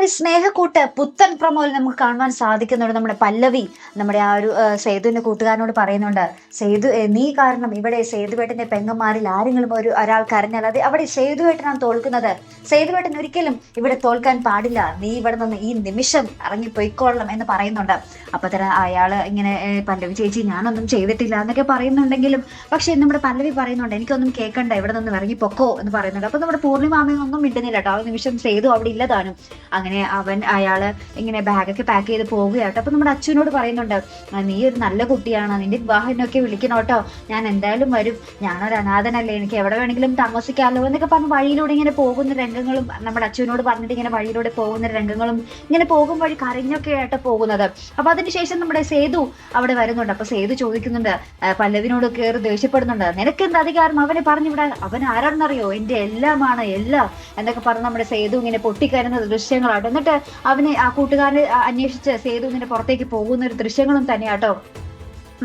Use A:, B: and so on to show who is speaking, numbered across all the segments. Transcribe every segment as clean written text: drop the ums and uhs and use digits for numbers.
A: അങ്ങനെ സ്നേഹക്കൂട്ട് പുത്തൻ പ്രൊമോയിൽ നമുക്ക് കാണുവാൻ സാധിക്കുന്നുണ്ട്. നമ്മുടെ പല്ലവി നമ്മുടെ ആ ഒരു സേതുവിന്റെ കൂട്ടുകാരനോട് പറയുന്നുണ്ട്, സേതു നീ കാരണം ഇവിടെ സേതുവേട്ടന്റെ പെങ്ങന്മാരിൽ ആരെങ്കിലും ഒരാൾ കരഞ്ഞാൽ അത് അവിടെ സേതുവേട്ടനാണ് തോൽക്കുന്നത്. സേതുവേട്ടൻ ഒരിക്കലും ഇവിടെ തോൽക്കാൻ പാടില്ല. നീ ഇവിടെ നിന്ന് ഈ നിമിഷം ഇറങ്ങി പൊയ്ക്കൊള്ളണം എന്ന് പറയുന്നുണ്ട്. അപ്പൊ തന്നെ അയാള് ഇങ്ങനെ പല്ലവി ചേച്ചി ഞാനൊന്നും ചെയ്തിട്ടില്ല എന്നൊക്കെ പറയുന്നുണ്ടെങ്കിലും പക്ഷെ നമ്മുടെ പല്ലവി പറയുന്നുണ്ട് എനിക്കൊന്നും കേൾക്കണ്ട, ഇവിടെ നിന്ന് ഇറങ്ങി പൊക്കോ എന്ന് പറയുന്നുണ്ട്. അപ്പൊ നമ്മുടെ പൂർണ്ണിമാമയൊന്നും മിണ്ടുന്നില്ല കേട്ടോ. ആ നിമിഷം സേതു അവിടെ ഇല്ലതാനും. അങ്ങനെ അയാള് ഇങ്ങനെ ബാഗൊക്കെ പാക്ക് ചെയ്ത് പോവുകയാട്ടോ. അപ്പൊ നമ്മുടെ അച്ഛനോട് പറയുന്നുണ്ട്, നീ ഒരു നല്ല കുട്ടിയാണ്, നിന്റെ വിവാഹനൊക്കെ വിളിക്കണം കേട്ടോ, ഞാൻ എന്തായാലും വരും, ഞാനൊരു അനാഥനല്ലേ, എനിക്ക് എവിടെ വേണമെങ്കിലും താമസിക്കാമല്ലോ എന്നൊക്കെ പറഞ്ഞ് വഴിയിലൂടെ ഇങ്ങനെ പോകുന്ന രംഗങ്ങളും നമ്മുടെ അച്ഛനോട് പറഞ്ഞിട്ട് ഇങ്ങനെ വഴിയിലൂടെ പോകുന്ന രംഗങ്ങളും ഇങ്ങനെ പോകും വഴി കരഞ്ഞൊക്കെ ആയിട്ട് പോകുന്നത്. അപ്പൊ അതിനുശേഷം നമ്മുടെ സേതു അവിടെ വരുന്നുണ്ട്. അപ്പൊ സേതു ചോദിക്കുന്നുണ്ട്, പല്ലവിനോട് കയറി ദേഷ്യപ്പെടുന്നുണ്ട്, നിനക്ക് എന്ത് അധികാരം അവനെ പറഞ്ഞുവിടാൻ, അവൻ ആരാണെന്നറിയോ, എന്റെ എല്ലാമാണ് എല്ലാം എന്നൊക്കെ പറഞ്ഞ് നമ്മുടെ സേതു ഇങ്ങനെ പൊട്ടിക്കരുന്ന ദൃശ്യങ്ങളാട്ടോ. എന്നിട്ട് അവനെ ആ കൂട്ടുകാരനെ അന്വേഷിച്ച് സേതു ഇങ്ങനെ പുറത്തേക്ക് പോകുന്ന ഒരു ദൃശ്യങ്ങളും തന്നെയാട്ടോ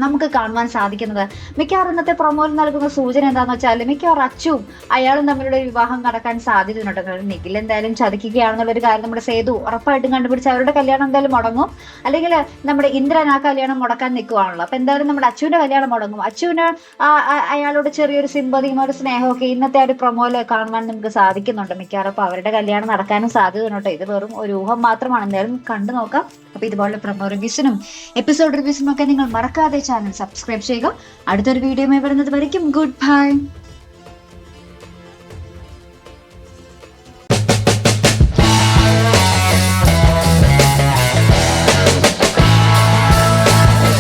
A: നമുക്ക് കാണുവാൻ സാധിക്കുന്നത്. മിക്കവാറും ഇന്നത്തെ പ്രൊമോയിൽ നൽകുന്ന സൂചന എന്താന്ന് വെച്ചാൽ മിക്കവാറും അച്ചുവും അയാളും തമ്മിലുള്ള വിവാഹം നടക്കാൻ സാധ്യതയുണ്ട്. നിഖിൽ എന്തായാലും ചതിക്കുകയാണെന്നുള്ള ഒരു കാര്യം നമ്മുടെ സേതു ഉറപ്പായിട്ടും കണ്ടുപിടിച്ച് അവരുടെ കല്യാണം എന്തായാലും മുടങ്ങും. അല്ലെങ്കിൽ നമ്മുടെ ഇന്ദ്രൻ ആ കല്യാണം മുടക്കാൻ നിൽക്കുവാണല്ലോ. അപ്പൊ എന്തായാലും നമ്മുടെ അച്ചുവിന്റെ കല്യാണം മുടങ്ങും. അച്ചുവിന് അയാളോട് ചെറിയൊരു സിമ്പതിയും ഒരു സ്നേഹമൊക്കെ ഇന്നത്തെ ഒരു പ്രൊമോയിൽ കാണുവാൻ നമുക്ക് സാധിക്കുന്നുണ്ട്. മിക്കവാറും അപ്പൊ അവരുടെ കല്യാണം നടക്കാനും സാധ്യതയുണ്ട്. ഇത് വെറും ഒരു ഊഹം മാത്രമാണ്. എന്തായാലും കണ്ടു നോക്കാം. അപ്പൊ ഇതുപോലെ പ്രൊമോ റിവ്യൂസിനും എപ്പിസോഡ് റിവ്യൂസിനും ഒക്കെ നിങ്ങൾ മറക്കാതെ ചാനൽ സബ്സ്ക്രൈബ് ചെയ്യുക. അടുത്തൊരു വീഡിയോയുമായി വരുന്നത് വരയ്ക്കും ഗുഡ് ബൈ.